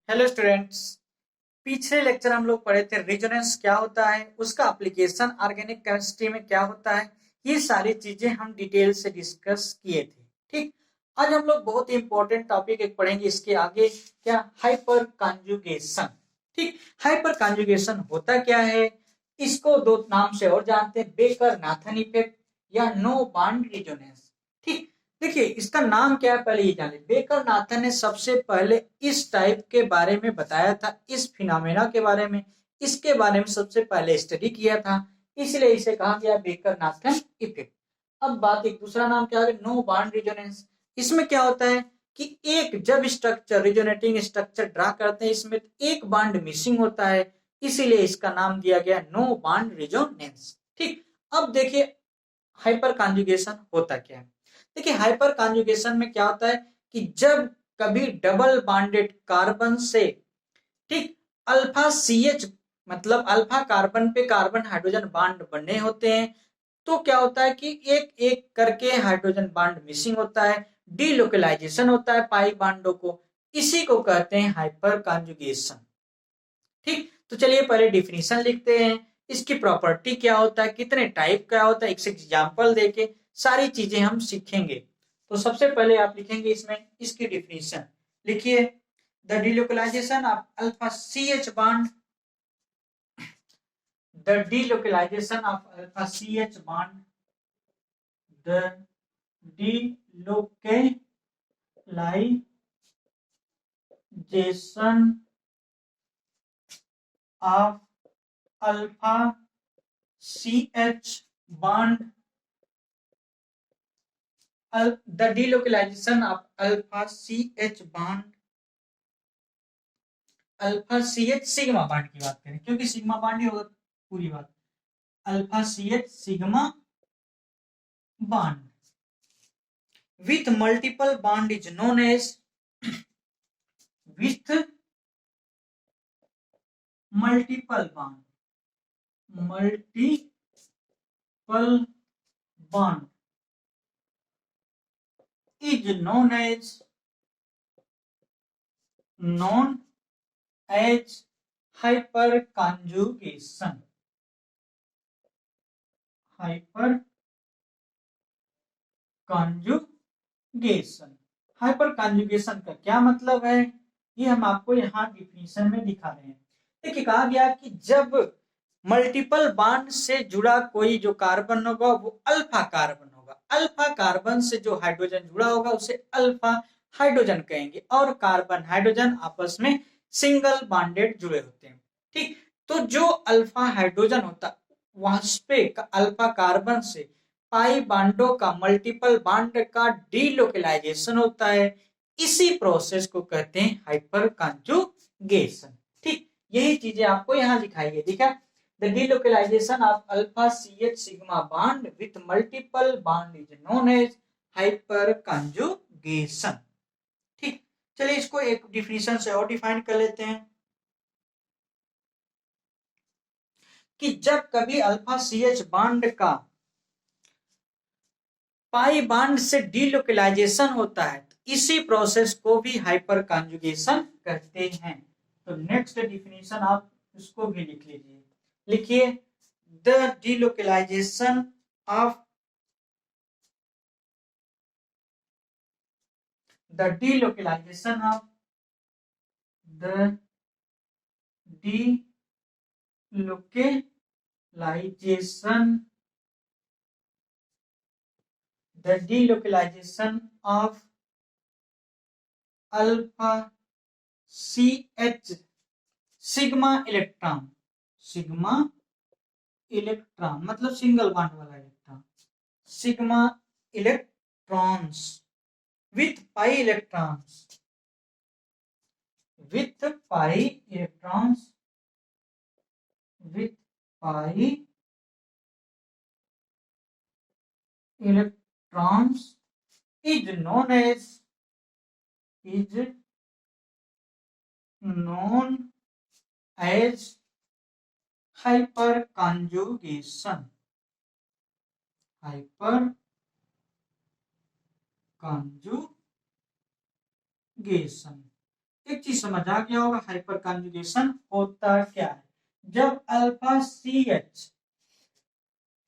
Hello students. पिछले lecture हम लोग पढ़े थे रेजोनेंस क्या होता है, उसका एप्लीकेशन ऑर्गेनिक केमिस्ट्री में क्या होता है। ये सारी चीजें हम डिटेल से डिस्कस किए थे। ठीक, आज हम लोग बहुत ही इंपॉर्टेंट टॉपिक एक पढ़ेंगे इसके आगे, क्या हाइपर कॉन्जुगेशन। ठीक, हाइपर कॉन्जुगेशन होता क्या है, इसको दो नाम से और जानते हैं, बेकर नाथन इफेक्ट या नो बॉन्ड रेजोनेंस। ठीक, देखिए इसका नाम क्या है पहले ये जान ले। बेकर नाथन ने सबसे पहले इस टाइप के बारे में बताया था, इस फिनोमेना के बारे में, इसके बारे में सबसे पहले स्टडी किया था, इसलिए इसे कहा गया बेकर नाथन इफेक्ट। अब बात एक दूसरा नाम क्या है, नो बॉन्ड रेजोनेंस। इसमें क्या होता है कि एक जब स्ट्रक्चर रेजोनेटिंग स्ट्रक्चर ड्रा करते हैं, इसमें एक बॉन्ड मिसिंग होता है, इसीलिए इसका नाम दिया गया नो बॉन्ड रेजोनेंस। ठीक, अब देखिए हाइपर कॉन्जुगेशन होता क्या है। देखिए हाइपर कॉन्जुगेशन में क्या होता है कि जब कभी डबल बॉन्डेड कार्बन से, ठीक, अल्फा सी एच, मतलब अल्फा कार्बन पे कार्बन हाइड्रोजन बॉन्ड बने होते हैं, तो क्या होता है कि एक एक करके हाइड्रोजन बॉन्ड मिसिंग होता है, डीलोकलाइजेशन होता है पाई बॉन्डों को, इसी को कहते हैं हाइपर कॉन्जुगेशन। ठीक, तो चलिए पहले डिफिनीशन लिखते हैं, इसकी प्रॉपर्टी क्या होता है, कितने टाइप का होता है, एक एग्जांपल देके सारी चीजें हम सीखेंगे। तो सबसे पहले आप लिखेंगे इसमें इसकी डिफिनीशन, लिखिए the delocalization of alpha C H bond, the delocalization of alpha C H bond, the delocalization of alpha C H bond, the delocalization of alpha CH bond, alpha C H sigma bond की बात करें क्योंकि sigma bond ही होगा पूरी बात, alpha C H sigma bond with multiple bond is known as, with multiple bond is known as hyperconjugation, hyperconjugation। Hyper conjugation का क्या मतलब है, ये हम आपको यहाँ डिफिनीशन में दिखा रहे हैं। देखिए कहा गया कि जब मल्टीपल बॉन्ड से जुड़ा कोई जो कार्बन होगा वो अल्फा कार्बन होगा, अल्फा कार्बन से जो हाइड्रोजन जुड़ा होगा उसे अल्फा हाइड्रोजन कहेंगे, और कार्बन हाइड्रोजन आपस में सिंगल बॉन्डेड जुड़े होते हैं। ठीक, तो जो अल्फा हाइड्रोजन होता वहां पे अल्फा कार्बन से पाई बांडों का मल्टीपल बांड का डीलोकलाइजेशन होता है, इसी प्रोसेस को कहते हैं हाइपर कॉन्जुगेशन। ठीक, यही चीजें आपको यहाँ लिखाई है, ठीक है। The delocalization of alpha C H sigma bond with multiple bond is known as hyperconjugation. ठीक, चलिए इसको एक डिफिनीशन से और डिफाइन कर लेते हैं कि जब कभी अल्फा सी एच बॉन्ड का पाई बॉन्ड से डीलोकलाइजेशन होता है, तो इसी प्रोसेस को भी हाइपर कॉन्जुगेशन कहते हैं। तो नेक्स्ट डिफिनीशन आप इसको भी लिख लीजिए, लिखिए the delocalization of the delocalization of the delocalization the delocalization of alpha CH sigma electron, sigma electron मतलब सिंगल बॉन्ड वाला electron, sigma electrons with pi electrons, with pi electrons, with pi electrons is known as, is known as hyperconjugation, hyperconjugation। एक चीज समझ आ गया होगा, hyper conjugation होता क्या है। जब अल्फा सी एच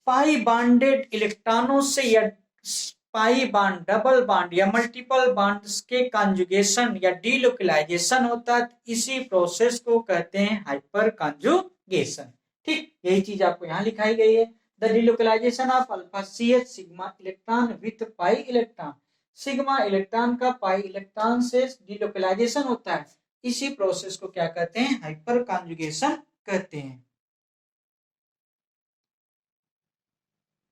पाई बांडेड इलेक्ट्रॉनों से या पाई बांड, डबल बांड या मल्टीपल बांड्स के कॉन्जुगेशन या डीलोकलाइजेशन होता है, इसी प्रोसेस को कहते हैं हाइपर कॉन्जुगेशन। ठीक, यही चीज आपको यहाँ लिखाई गई है। The delocalization of alpha C H sigma electron with pi electron, sigma electron का पाई इलेक्ट्रॉन से डीलोकलाइजेशन होता है, इसी प्रोसेस को क्या कहते हैं, हाइपर कॉन्जुगेशन कहते हैं।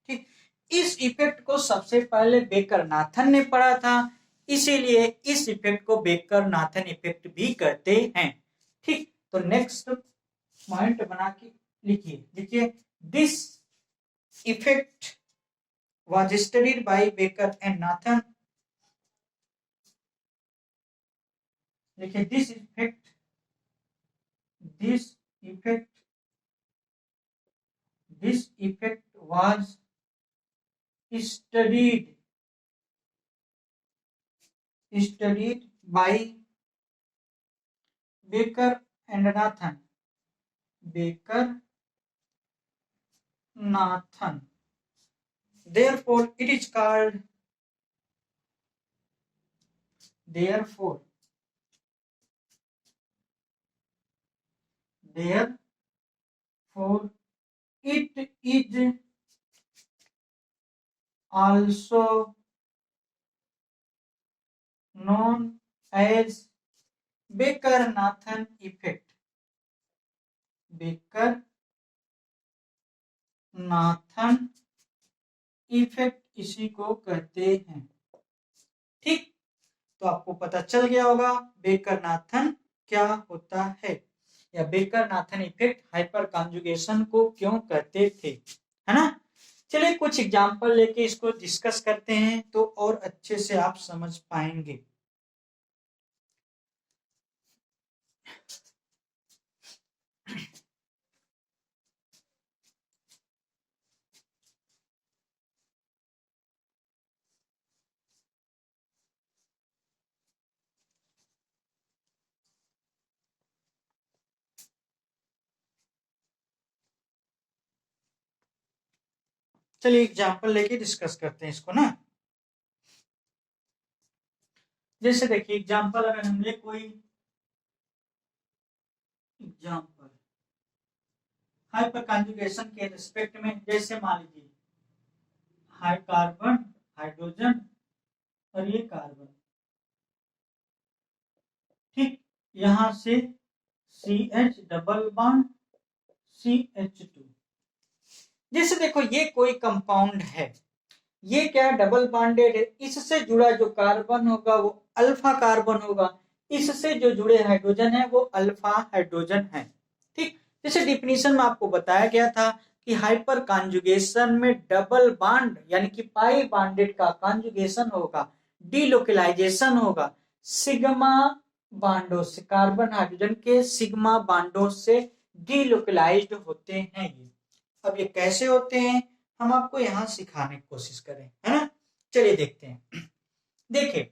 ठीक, इस इफेक्ट को सबसे पहले बेकर नाथन ने पढ़ा था, इसीलिए इस इफेक्ट को बेकर नाथन इफेक्ट भी कहते हैं। ठीक, तो नेक्स्ट पॉइंट बना के लिखिए, लिखिए this effect was studied by Baker and Nathan. लिखिए this effect was studied by Baker and Nathan. Therefore, it is called. Therefore, it is also known as Baker-Nathan effect. Baker-Nathan effect इसी को कहते हैं। ठीक, तो आपको पता चल गया होगा बेकर नाथन क्या होता है, या baker Nathan effect hyper conjugation को क्यों कहते थे, है ना। चलिए कुछ एग्जांपल लेके इसको डिस्कस करते हैं तो और अच्छे से आप समझ पाएंगे। चलिए एग्जांपल लेके डिस्कस करते हैं इसको ना। जैसे देखिए एग्जांपल, अगर हम ले कोई एग्जांपल हाइपर कॉन्जुगेशन के रिस्पेक्ट में, जैसे मान लीजिए हाई कार्बन, हाइड्रोजन और ये कार्बन, ठीक, यहां से CH डबल बॉन्ड CH2। जैसे देखो ये कोई कंपाउंड है, ये क्या डबल बॉन्डेड है, इससे जुड़ा जो कार्बन होगा वो अल्फा कार्बन होगा, इससे जो जुड़े हाइड्रोजन है वो अल्फा हाइड्रोजन है। ठीक, जैसे डिफिनीशन में आपको बताया गया था कि हाइपर कॉन्जुगेशन में डबल बॉन्ड यानी कि पाई बॉन्डेड का कॉन्जुगेशन होगा, डीलोकलाइजेशन होगा, सिग्मा बॉन्डों से, कार्बन हाइड्रोजन के सिग्मा बॉन्डों से डीलोकलाइज्ड होते हैं ये। अब ये कैसे होते हैं हम आपको यहां सिखाने की कोशिश करें, है ना। चलिए देखते हैं। देखिए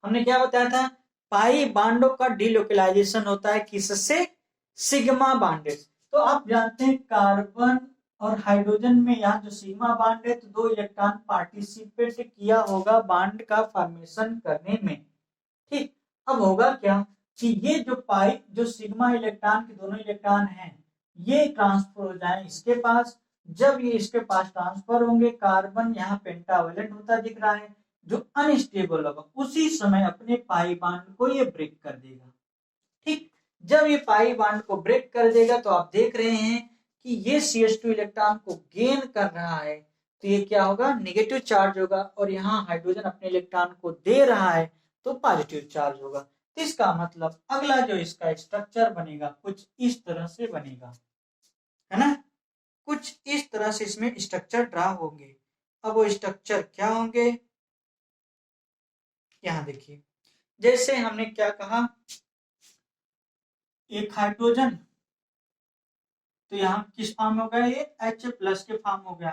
हमने क्या बताया था, पाई बांडों का डीलोकलाइजेशन होता है किससे, सिग्मा बांडेड। तो आप जानते हैं कार्बन और हाइड्रोजन में यहाँ जो सिग्मा बांड है तो 2 इलेक्ट्रॉन पार्टिसिपेट किया होगा बांड का फॉर्मेशन करने में। ठीक, अब होगा क्या कि ये जो पाई, जो सिग्मा इलेक्ट्रॉन के दोनों इलेक्ट्रॉन हैं, ये ट्रांसफर हो जाए इसके पास। जब ये इसके पास ट्रांसफर होंगे, कार्बन यहाँ पेंटावेलेंट होता दिख रहा है, जो अनस्टेबल होगा, उसी समय अपने पाई बांड को ये ब्रेक कर देगा। ठीक, जब ये पाई बांड को ब्रेक कर देगा तो आप देख रहे हैं कि ये CH2 इलेक्ट्रॉन को गेन कर रहा है, तो ये क्या होगा, नेगेटिव चार्ज होगा, और यहाँ हाइड्रोजन अपने इलेक्ट्रॉन को दे रहा है तो पॉजिटिव चार्ज होगा। तो इसका मतलब अगला जो इसका स्ट्रक्चर बनेगा कुछ इस तरह से बनेगा, है ना, कुछ इस तरह से इसमें स्ट्रक्चर ड्रा होंगे। अब वो स्ट्रक्चर क्या होंगे, यहां देखिए, जैसे हमने क्या कहा, एक हाइड्रोजन, तो यहाँ किस फॉर्म में हो गया, ये H+ के फॉर्म हो गया।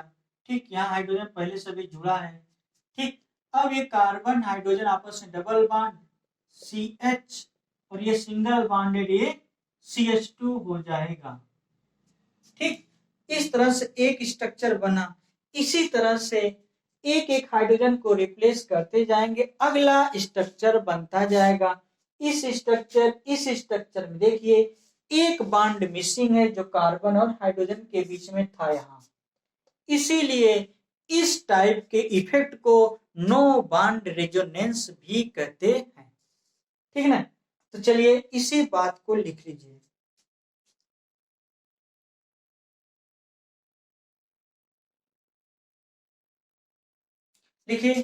ठीक, यहाँ हाइड्रोजन पहले से भी जुड़ा है। ठीक, अब ये कार्बन हाइड्रोजन आपस में डबल बॉन्ड CH और ये सिंगल बॉन्डेड ये CH2 हो जाएगा। ठीक, इस तरह से एक स्ट्रक्चर बना। इसी तरह से एक एक हाइड्रोजन को रिप्लेस करते जाएंगे, अगला स्ट्रक्चर बनता जाएगा। इस स्ट्रक्चर में देखिए एक बॉन्ड मिसिंग है जो कार्बन और हाइड्रोजन के बीच में था यहाँ, इसीलिए इस टाइप के इफेक्ट को नो बॉन्ड रेजोनेंस भी कहते हैं। ठीक है ना, तो चलिए इसी बात को लिख लीजिए। देखिए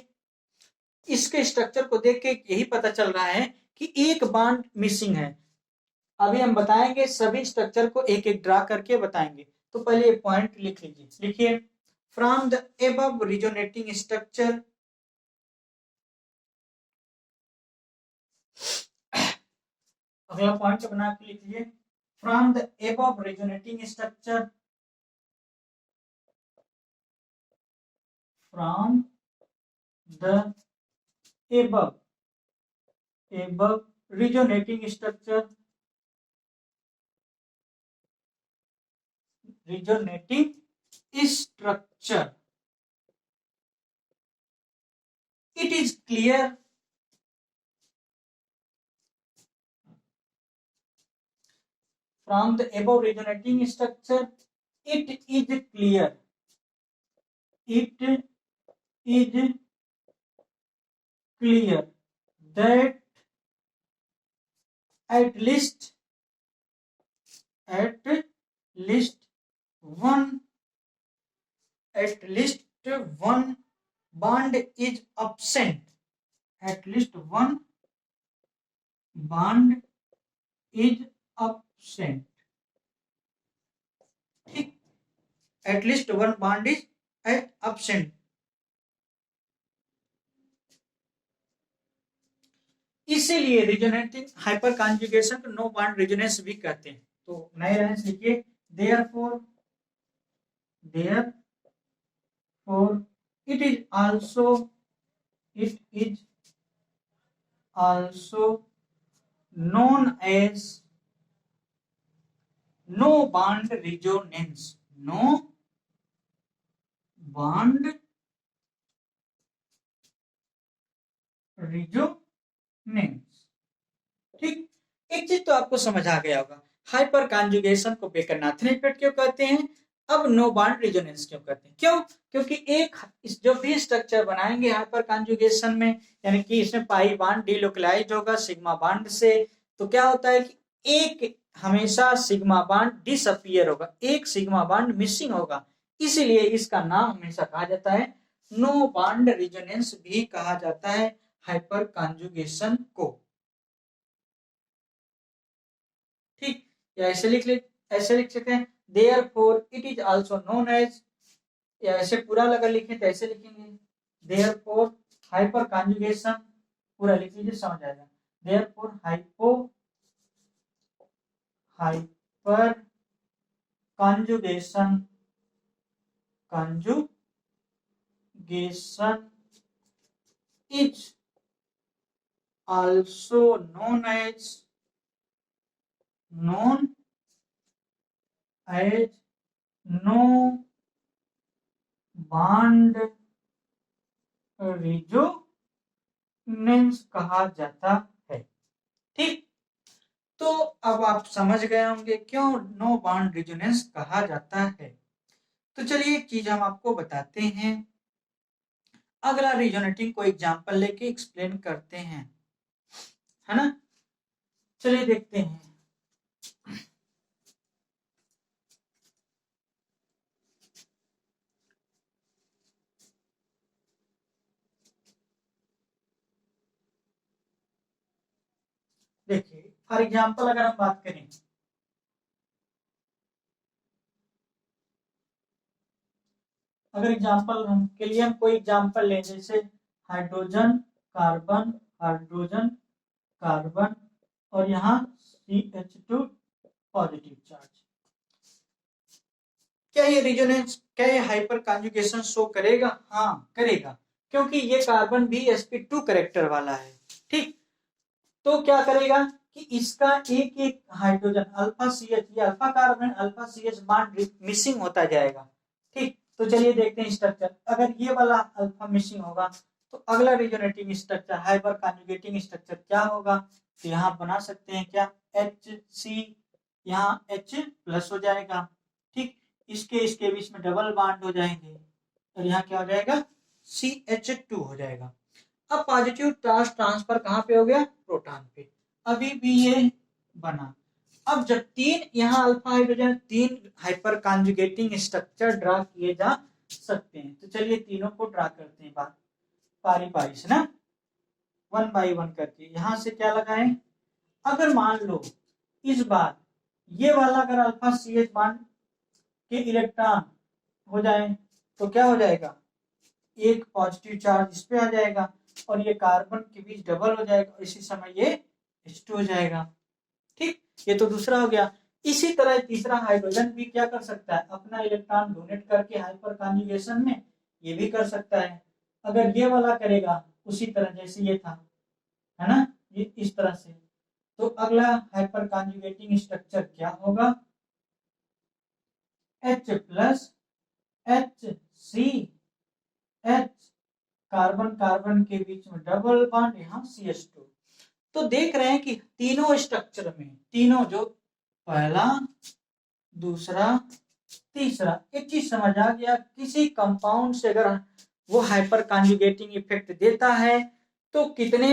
इसके स्ट्रक्चर को देख के यही पता चल रहा है कि एक बॉन्ड मिसिंग है। अभी हम बताएंगे, सभी स्ट्रक्चर को एक एक ड्रा करके बताएंगे। तो पहले ये पॉइंट लिख लीजिए। लिखिए from the above resonating structure, अगला पॉइंट बना के लिख लीजिए from the above resonating structure, from the above resonating structure, resonating structure, it is clear from the above resonating structure, it is clear, it is clear that at least one bond is absent, at least one bond is absent। ठीक, at least one bond is absent। इसीलिए resonating hyper conjugation को no bond resonance भी कहते हैं। तो नए lines लिखिए therefore it is also known as no bond resonance, no bond resonance. ठीक, एक चीज तो आपको समझ आ गया होगा, हाइपर कॉन्जुगेशन को बेकरनाथन इफेक्ट क्यों कहते हैं, अब नो बॉन्ड रेजोनेंस क्यों कहते हैं। क्यों? क्योंकि एक जो भी स्ट्रक्चर बनाएंगे हाइपर कॉन्जुगेशन में, यानी कि इसमें पाई बॉन्ड डिलोकलाइज होगा सिग्मा बॉन्ड से, तो क्या होता है कि एक हमेशा सिग्मा बॉन्ड डिसअपियर होगा, एक सिग्मा बॉन्ड मिसिंग होगा, इसीलिए इसका नाम हमेशा कहा जाता है नो बॉन्ड रेजोनेंस भी कहा जाता है हाइपर कॉन्जुगेशन को। ठीक, या ऐसे लिख सकते हैं therefore it is also known as, या ऐसे पूरा अगर लिखें तो ऐसे लिखेंगे देयरफॉर हाइपर कॉन्जुगेशन, पूरा लिख लीजिए समझ आएगा। Therefore hyper conjugation is also known as no bond resonance कहा जाता है। ठीक, तो अब आप समझ गए होंगे क्यों नो बॉन्ड रेजोनेंस कहा जाता है। तो चलिए एक चीज हम आपको बताते हैं, अगला रेजोनेटिंग को एग्जांपल लेके एक्सप्लेन करते हैं, है ना। चलिए देखते हैं। देखिए फॉर एग्जांपल अगर हम बात करें, अगर एग्जांपल हम के लिए हम कोई एग्जांपल लें, जैसे हाइड्रोजन कार्बन हाइड्रोजन कार्बन और यहाँ CH2 पॉजिटिव चार्ज, क्या ये रेजोनेंस, क्या ये हाइपर कॉन्जुगेशन शो करेगा? हाँ करेगा, क्योंकि ये कार्बन भी sp2 कैरेक्टर वाला है। ठीक, तो क्या करेगा कि इसका एक एक हाइड्रोजन अल्फा सी एच, ये alpha carbon alpha C H bond missing होता जाएगा। ठीक, तो चलिए देखते हैं स्ट्रक्चर। अगर ये वाला अल्फा मिसिंग होगा तो अगला resonating structure hyper conjugating structure क्या होगा, तो यहाँ बना सकते हैं क्या, एच सी, यहाँ एच प्लस हो जाएगा। ठीक, इसके बीच में डबल बॉन्ड हो जाएंगे और यहाँ क्या हो जाएगा, सी एच टू हो जाएगा। अब पॉजिटिव चार्ज ट्रांसफर कहाँ पे हो गया, प्रोटॉन पे। अभी भी ये बना। अब जब तीन यहाँ अल्फा हाइड्रोजन, तीन हाइपर कॉन्जुगेटिंग स्ट्रक्चर ड्रा किए जा सकते हैं। तो चलिए तीनों को ड्रा करते हैं बात पारी पारी से ना, वन बाय वन करके। यहां से क्या लगाएं, अगर मान लो इस बार ये वाला अगर अल्फा सी एच बॉन्ड के इलेक्ट्रॉन हो जाए तो क्या हो जाएगा, एक पॉजिटिव चार्ज इस पे आ जाएगा और ये कार्बन के बीच डबल हो जाएगा, इसी समय ये H2 हो जाएगा। ठीक, ये तो दूसरा हो गया। इसी तरह तीसरा हाइड्रोजन भी क्या कर सकता है, अपना इलेक्ट्रॉन डोनेट करके हाइपर कॉन्जुगेशन में ये भी कर सकता है। अगर ये वाला करेगा उसी तरह जैसे ये था, है ना, ये इस तरह से, तो अगला हाइपर कॉन्जुगेटिंग स्ट्रक्चर क्या होगा, H plus H C H, carbon carbon के बीच में डबल बॉन्ड, यहाँ CH2। तो देख रहे हैं कि तीनों स्ट्रक्चर में, तीनों जो पहला दूसरा तीसरा, एक चीज समझ आ गया, किसी कंपाउंड से अगर वो हाइपर कॉन्जुगेटिंग इफेक्ट देता है तो कितने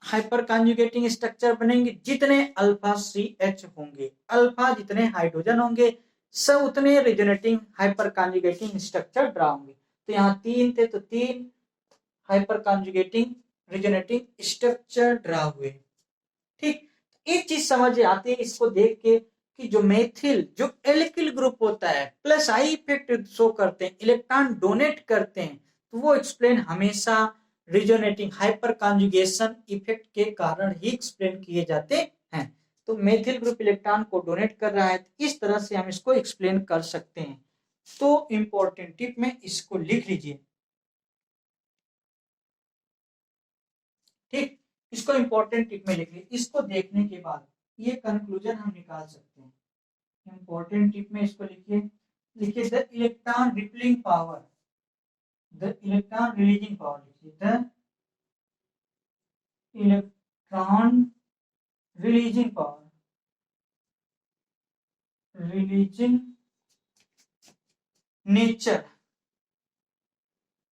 हाइपर कॉन्जुगेटिंग स्ट्रक्चर बनेंगे, जितने अल्फा सी एच होंगे, अल्फा जितने हाइड्रोजन होंगे सब उतने resonating hyper conjugating structure draw होंगे। तो यहाँ तीन थे तो तीन hyper conjugating resonating structure draw हुए। ठीक, एक चीज समझ आती है इसको देख के कि जो मेथिल जो एल्किल ग्रुप होता है प्लस आई इफेक्ट शो करते हैं, इलेक्ट्रॉन डोनेट करते हैं, तो वो एक्सप्लेन हमेशा रिजोनेटिंग हाइपर कॉन्जुगेशन इफेक्ट के कारण ही एक्सप्लेन किए जाते हैं। तो मेथिल ग्रुप इलेक्ट्रॉन को डोनेट कर रहा है, तो इस तरह से हम इसको एक्सप्लेन कर सकते हैं। तो इंपॉर्टेंट टिप में इसको लिख लीजिए। ठीक, इसको इंपॉर्टेंट टिप में लिखिए। इसको देखने के बाद ये कंक्लूजन हम निकाल सकते हैं। इंपॉर्टेंट टिप में इसको लिखिए, लिखिए the electron repelling power, the electron releasing power, लिखिए the electron releasing power, releasing nature,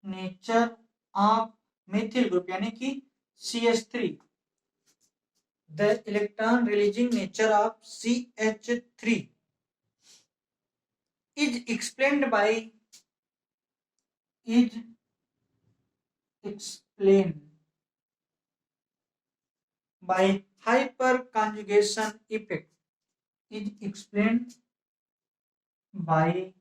nature of methyl group यानी कि CH3, the electron releasing nature of CH3 is explained by, is explained by hyperconjugation effect, is explained by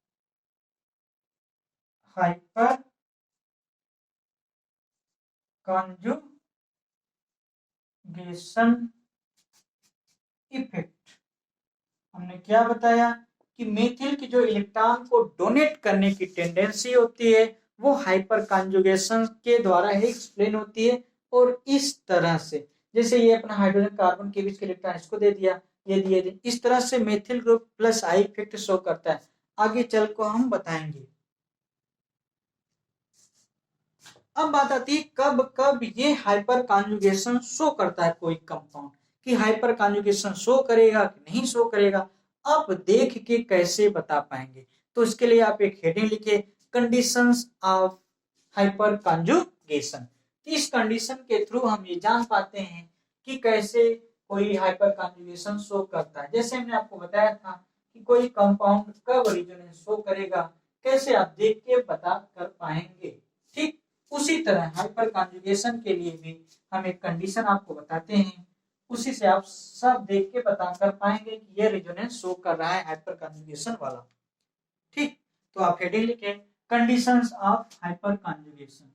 hyperconjugation effect. हमने क्या बताया कि methyl की जो electron को donate करने की टेंडेंसी होती है वो हाइपर कॉन्जुगेशन के द्वारा ही एक्सप्लेन होती है। और इस तरह से जैसे ये अपना हाइड्रोजन कार्बन के बीच के इलेक्ट्रॉन इसको दे दिया, ये दिए दिए, इस तरह से methyl group plus I effect show करता है। आगे चल को हम बताएंगे। अब बात आती है कब कब ये हाइपर कॉन्जुगेशन शो करता है कोई कंपाउंड, कि हाइपर कॉन्जुगेशन शो करेगा कि नहीं शो करेगा, आप देख के कैसे बता पाएंगे। तो इसके लिए आप एक हेडिंग लिखिए, कंडीशंस ऑफ हाइपर कॉन्जुगेशन। इस कंडीशन के थ्रू हम ये जान पाते हैं कि कैसे कोई हाइपर कॉन्जुगेशन शो करता है। जैसे हमने आपको बताया था कि कोई कंपाउंड कब रेजोनेंस शो करेगा, कैसे आप देख के पता कर पाएंगे। ठीक, उसी तरह हाइपर कॉन्जुगेशन के लिए भी हम एक कंडीशन आपको बताते हैं, उसी से आप सब देख के पता कर पाएंगे कि ये रेजोनेंस शो कर रहा है हाइपर कॉन्जुगेशन वाला। ठीक, तो आप हेडिंग लिखें, conditions of hyper conjugation,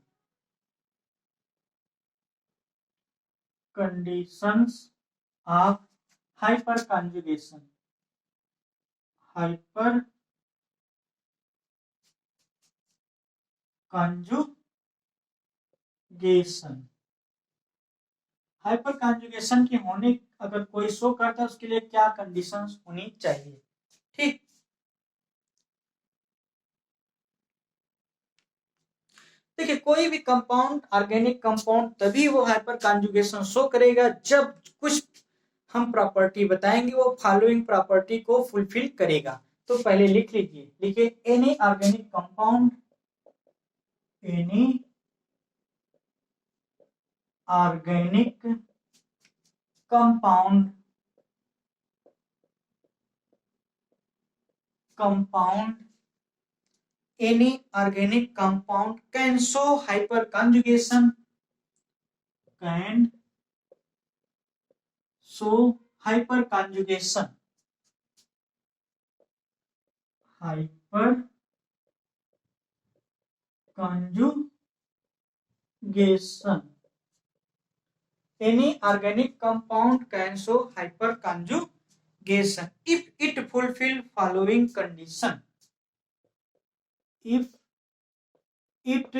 conditions of hyper conjugation, hyper conjugation, hyper conjugation की होने अगर कोई शो करता है उसके लिए क्या कंडीशंस होनी चाहिए। ठीक, देखिए कोई भी कंपाउंड ऑर्गेनिक कंपाउंड तभी वो हाइपर कॉन्जुगेशन शो करेगा जब कुछ हम प्रॉपर्टी बताएंगे वो फॉलोइंग प्रॉपर्टी को फुलफिल करेगा। तो पहले लिख लीजिए, लिखिए any organic compound, any organic compound, any organic compound can show hyperconjugation, can show hyperconjugation, hyperconjugation. Any organic compound can show hyperconjugation if it fulfill following condition. If it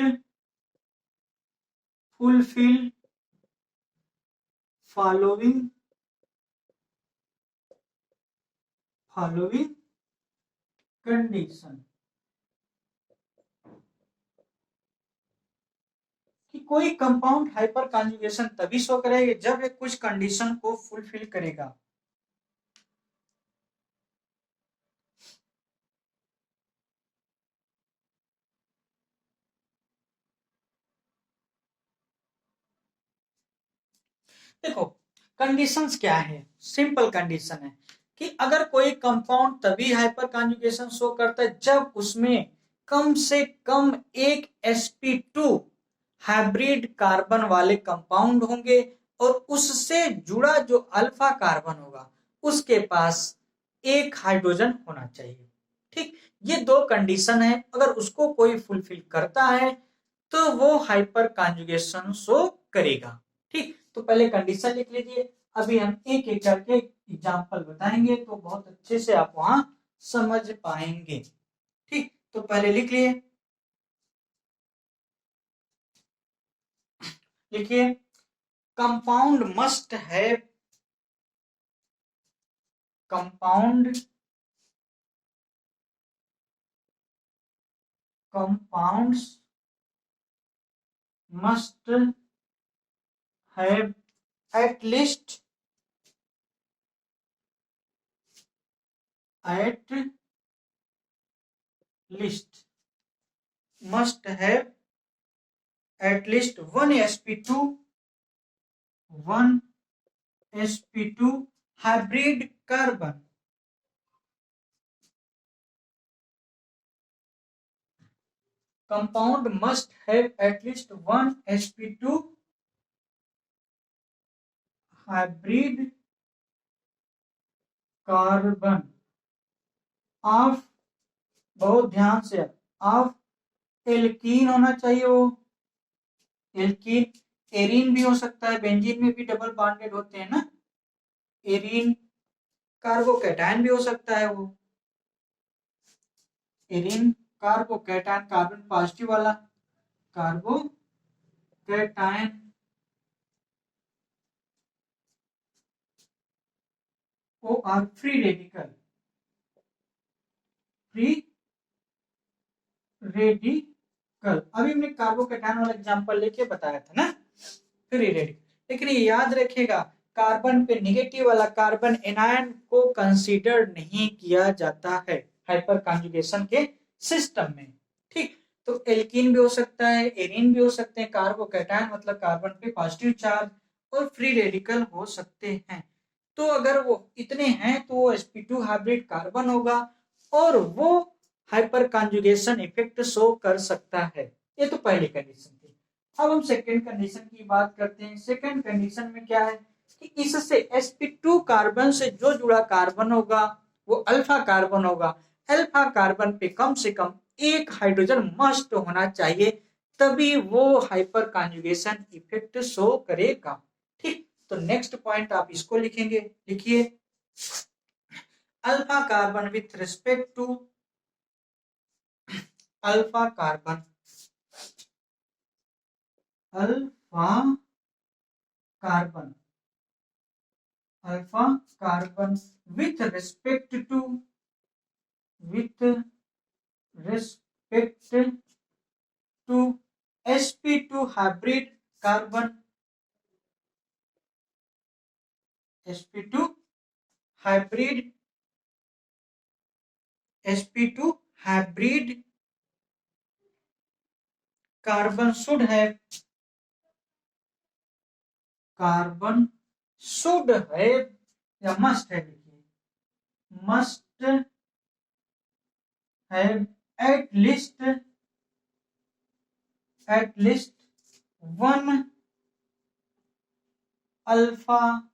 fulfill following condition, कि कोई compound hyper conjugation तभी show करेगा जब ये कुछ condition को fulfil करेगा। देखो कंडीशंस क्या है, सिंपल कंडीशन है कि अगर कोई कंपाउंड तभी हाइपर कॉन्जुगेशन शो करता है जब उसमें कम से कम एक sp2 हाइब्रिड कार्बन वाले कंपाउंड होंगे और उससे जुड़ा जो अल्फा कार्बन होगा उसके पास एक हाइड्रोजन होना चाहिए। ठीक, ये दो कंडीशन है, अगर उसको कोई फुलफिल करता है तो वो हाइपर कॉन्जुगेशन शो करेगा। ठीक, तो पहले कंडीशन लिख लीजिए, अभी हम एक एक करके एग्जांपल बताएंगे तो बहुत अच्छे से आप वहां समझ पाएंगे। ठीक, तो पहले लिख लिए, लिखिए compound must have, compound compounds must have at least must have at least one sp2 hybrid carbon, compound must have at least one sp2 hybrid carbon of, बहुत ध्यान से, ऑफ एल्कीन होना चाहिए, वो एल्कीन, एरीन भी हो सकता है, बेंजीन में भी डबल बॉन्डेड होते हैं ना, एरीन, कार्बोकैटायन भी हो सकता है वो, एरीन कार्बोकैटायन कार्बन पॉजिटिव वाला carbocation, O R free radical, अभी हमने कार्बोकैटायन वाला एग्जांपल लेके बताया था ना, फ्री रेडिकल। लेकिन ये याद रखिएगा कार्बन पे नेगेटिव वाला कार्बन एनायन को कंसीडर नहीं किया जाता है हाइपर कॉन्जुगेशन के सिस्टम में। ठीक, तो एल्कीन भी हो सकता है, एरीन भी हो सकते हैं, कार्बोकैटायन मतलब कार्बन पे पॉजिटिव चार्ज, और फ्री रेडिकल हो सकते हैं। तो अगर वो इतने हैं तो वो sp2 हाइब्रिड कार्बन होगा और वो हाइपर कॉन्जुगेशन इफेक्ट शो कर सकता है। ये तो पहली कंडीशन थी। अब हम सेकेंड कंडीशन की बात करते हैं। सेकेंड कंडीशन में क्या है कि इससे sp2 कार्बन से जो जुड़ा कार्बन होगा वो अल्फा कार्बन होगा, अल्फा कार्बन पे कम से कम एक हाइड्रोजन मस्ट होना चाहिए, तभी वो हाइपर कॉन्जुगेशन इफेक्ट शो करेगा। ठीक, तो नेक्स्ट पॉइंट आप इसको लिखेंगे, लिखिए alpha carbon with respect to alpha carbon, alpha carbon, alpha carbon with respect to sp2 hybrid carbon, sp2 hybrid carbon should have या must have, must have at least one alpha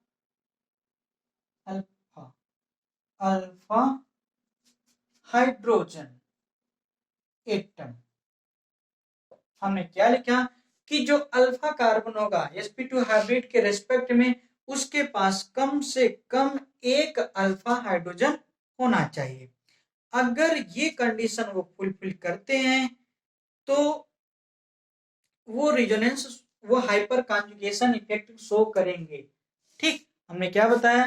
hydrogen atom. हमने क्या लिखा कि जो alpha carbon होगा sp2 hybrid के respect में उसके पास कम से कम एक अल्फा हाइड्रोजन होना चाहिए। अगर ये कंडीशन वो फुलफिल करते हैं तो वो रेजोनेंस, वो हाइपर कॉन्जुगेशन इफेक्ट शो करेंगे। ठीक, हमने क्या बताया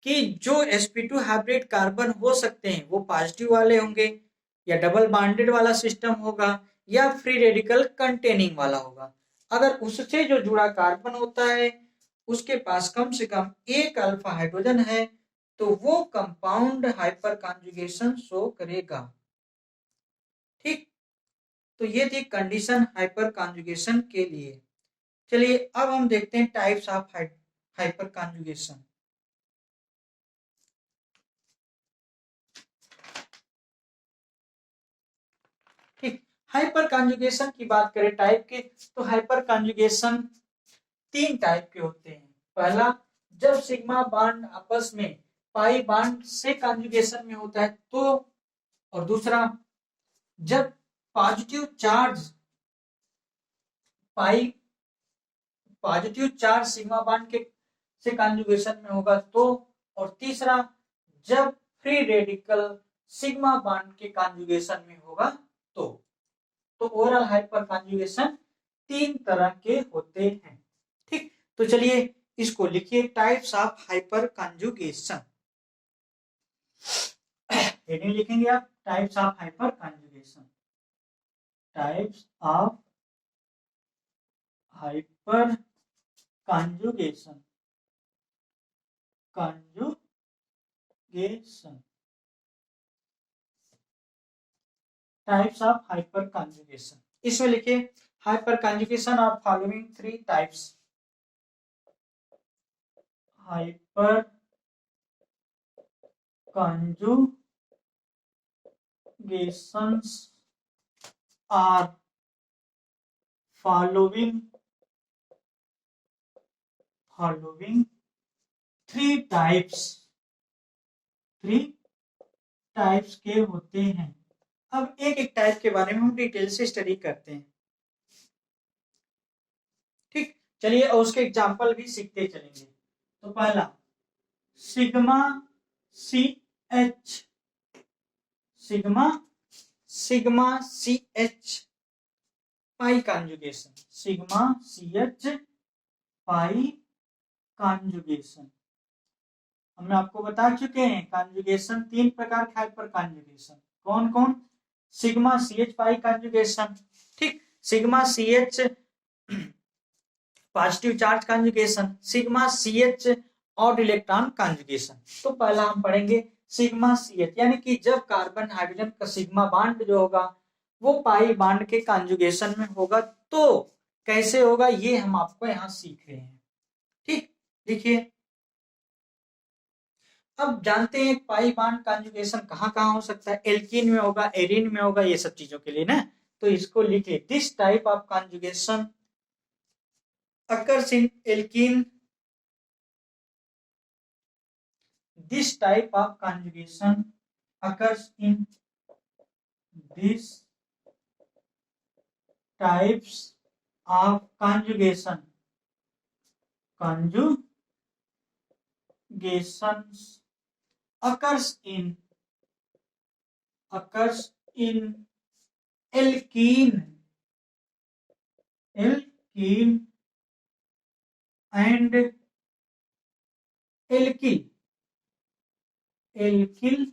कि जो sp2 हाइब्रिड कार्बन हो सकते हैं वो पॉजिटिव वाले होंगे, या डबल बॉन्डेड वाला सिस्टम होगा, या फ्री रेडिकल कंटेनिंग वाला होगा। अगर उससे जो जुड़ा कार्बन होता है उसके पास कम से कम एक अल्फा हाइड्रोजन है तो वो कंपाउंड हाइपर कॉन्जुगेशन शो करेगा। ठीक, तो ये थी कंडीशन हाइपर कॉन्जुगेशन के लिए। चलिए अब हम देखते हैं टाइप्स ऑफ हाइपर कॉन्जुगेशन। ठीक, हाइपर कॉन्जुगेशन की बात करें टाइप के, तो हाइपर कॉन्जुगेशन तीन टाइप के होते हैं। पहला, जब सिग्मा बॉन्ड आपस में पाई बॉन्ड से कॉन्जुगेशन में होता है तो, और दूसरा जब पॉजिटिव चार्ज सिग्मा बॉन्ड के से कॉन्जुगेशन में होगा तो, और तीसरा जब फ्री रेडिकल सिग्मा बॉन्ड के कॉन्जुगेशन में होगा तो ओवरऑल हाइपर कॉन्जुगेशन तीन तरह के होते हैं। ठीक, तो चलिए इसको लिखिए, types of hyper conjugation. Heading लिखेंगे आप, types of hyper conjugation, types of hyper conjugation, types of hyper conjugation. इसमें लिखिए hyper conjugation of following three types, hyper conjugations are following three types के होते हैं। अब एक एक टाइप के बारे में हम डिटेल से स्टडी करते हैं। ठीक, चलिए और उसके एग्जांपल भी सीखते चलेंगे। तो पहला sigma C H, pi conjugation, sigma C H pi conjugation. हमने आपको बता चुके हैं कॉन्जुगेशन तीन प्रकार के हाइपर कॉन्जुगेशन, कौन कौन? Sigma C H pi conjugation, ठीक, sigma C H positive charge conjugation, sigma C H और इलेक्ट्रॉन कॉन्जुगेशन। तो पहला हम पढ़ेंगे सिग्मा सी एच, यानी कि जब कार्बन हाइड्रोजन का सिग्मा बॉन्ड जो होगा वो पाई बॉन्ड के कॉन्जुगेशन में होगा तो कैसे होगा ये हम आपको यहाँ सीख रहे हैं। ठीक, देखिए अब जानते हैं पाई बॉन्ड कॉन्जुगेशन कहाँ कहाँ हो सकता है, एल्कीन में होगा, एरिन में होगा, ये सब चीजों के लिए ना। तो इसको लिखिए, this type of conjugation occurs in alkene, this type of conjugation occurs in these types of conjugations occurs in alkene and alkyl alkyl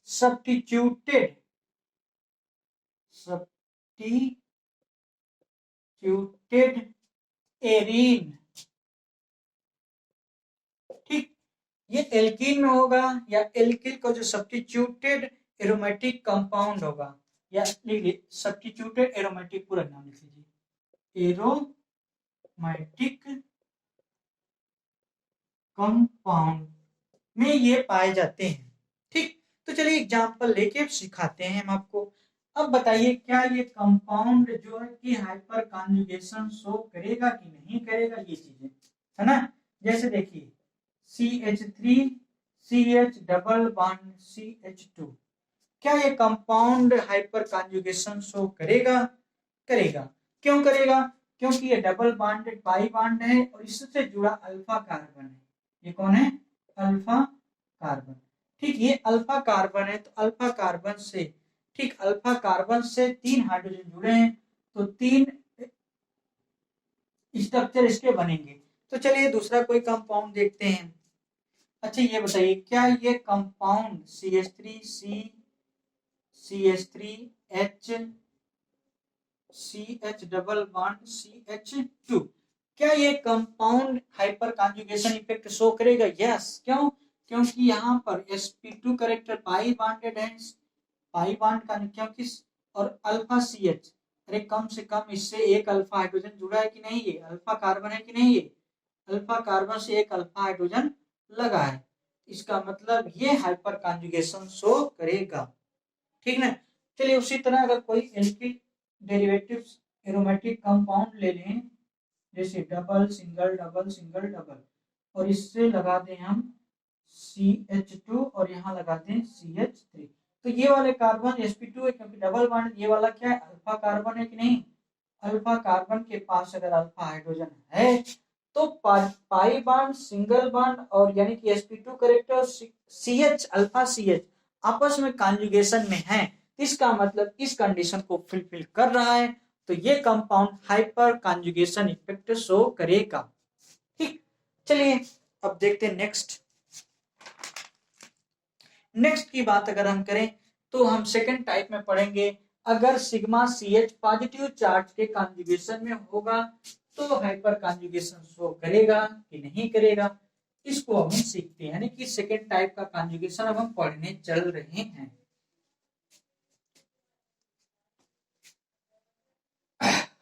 substituted arene. ठीक, ये एल्कीन में होगा या एल्किल का जो सब्स्टिट्यूटेड एरोमेटिक कंपाउंड होगा, या लिखिए सब्स्टिट्यूटेड एरोमेटिक, पूरा नाम लिख लीजिए, एरोमेटिक कंपाउंड में ये पाए जाते हैं। ठीक, तो चलिए एग्जांपल लेके सिखाते हैं हम आपको। अब बताइए क्या ये कंपाउंड जो है कि हाइपर कॉन्जुगेशन शो करेगा कि नहीं करेगा, ये चीजें है ना। जैसे देखिए CH3 CH double bond CH2, क्या ये कंपाउंड हाइपर कॉन्जुगेशन शो करेगा? करेगा। क्यों करेगा? क्योंकि ये डबल बॉन्डेड पाई बॉन्ड है और इससे जुड़ा अल्फा कार्बन है। ये कौन है? Alpha carbon. ठीक, ये अल्फा कार्बन है, तो अल्फा कार्बन से, ठीक, अल्फा कार्बन से 3 हाइड्रोजन जुड़े हैं, तो 3 स्ट्रक्चर इसके बनेंगे। तो चलिए दूसरा कोई कंपाउंड देखते हैं। अच्छा ये बताइए क्या ये compound CH3 CH double bond CH2, क्या ये compound hyper conjugation effect show करेगा? यस। क्यों? क्योंकि यहाँ पर sp2 करेक्टर पाई बॉन्डेड है, पाई बॉन्ड का, क्योंकि और अल्फा CH, अरे कम से कम इससे एक अल्फा हाइड्रोजन जुड़ा है कि नहीं, ये अल्फा कार्बन है कि नहीं, ये अल्फा कार्बन से एक अल्फा हाइड्रोजन लगा है, इसका मतलब ये हाइपर कॉन्जुगेशन शो करेगा। ठीक ना। चलिए उसी तरह अगर कोई एल्किल डेरिवेटिव्स एरोमेटिक कंपाउंड ले लें, जैसे double single double single double, और इससे लगा दें हम CH2 और यहाँ लगा दें CH3, तो ये वाले कार्बन sp2 है क्योंकि डबल बॉन्ड, ये वाला क्या है? अल्फा कार्बन है कि नहीं? अल्फा कार्बन के पास अगर अल्फा हाइड्रोजन है तो पाई बॉन्ड सिंगल बॉन्ड और यानी कि sp2 character CH alpha CH आपस में कॉन्जुगेशन में है, इसका मतलब इस कंडीशन को फुलफिल कर रहा है, तो ये compound hyper conjugation effect show करेगा। ठीक, चलिए अब देखते हैं नेक्स्ट की बात अगर हम करें तो हम सेकंड टाइप में पढ़ेंगे। अगर सिग्मा CH पॉजिटिव चार्ज के कॉन्जुगेशन में होगा तो हाइपर कॉन्जुगेशन शो करेगा कि नहीं करेगा, इसको हम सीखते हैं, यानी कि सेकंड टाइप का कॉन्जुगेशन अब हम पढ़ने चल रहे हैं।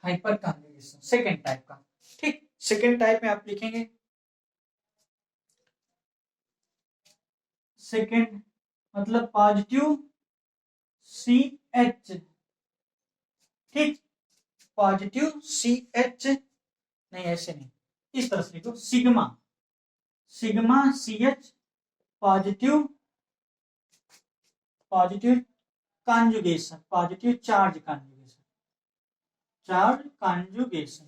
हाइपर कॉन्जुगेशन सेकंड टाइप का। ठीक, सेकंड टाइप में आप लिखेंगे सेकंड मतलब पॉजिटिव CH, ठीक, पॉजिटिव CH, नहीं ऐसे नहीं, इस तरह से लिखो, sigma sigma CH positive positive conjugation, positive charge conjugation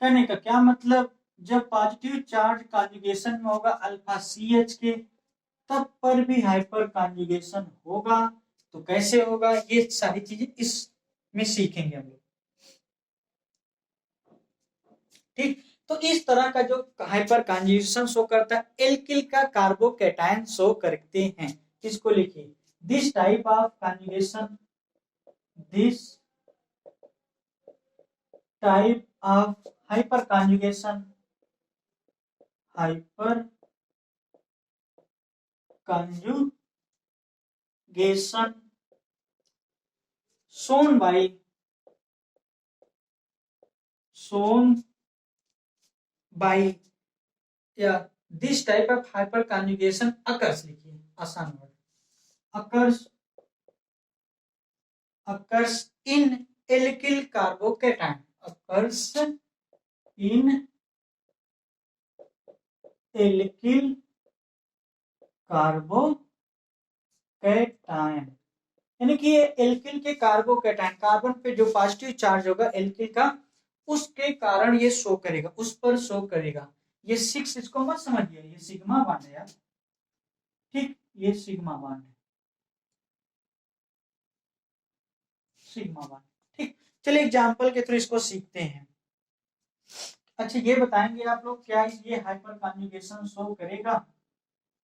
करने का क्या मतलब? जब पॉजिटिव चार्ज कॉन्जुगेशन में होगा अल्फा CH के, तब पर भी हाइपर कॉन्जुगेशन होगा। तो कैसे होगा, ये सारी चीजें इसमें सीखेंगे हम लोग। ठीक, तो इस तरह का जो हाइपर कॉन्जुगेशन शो करता है एल्किल का कार्बोकैटायन शो करते हैं। इसको लिखिए, this type of conjugation, this type of hyper conjugation shown by या this type of hyper conjugation occurs, लिखिए आसान word, occurs in alkyl carbocation, occurs in alkyl carbocation, यानी कि ये एल्किल के कार्बोकैटायन, कार्बन पे जो पॉजिटिव चार्ज होगा एल्किल का, उसके कारण ये शो करेगा, उस पर शो करेगा। ये 6 इसको मत समझिए, ये सिग्मा बॉन्ड है यार, ठीक, ये सिग्मा बॉन्ड है, सिग्मा बॉन्ड। ठीक, चलिए एग्जांपल के थ्रू इसको सीखते हैं। अच्छा ये बताएंगे आप लोग, क्या ये हाइपर कॉन्जुगेशन शो करेगा?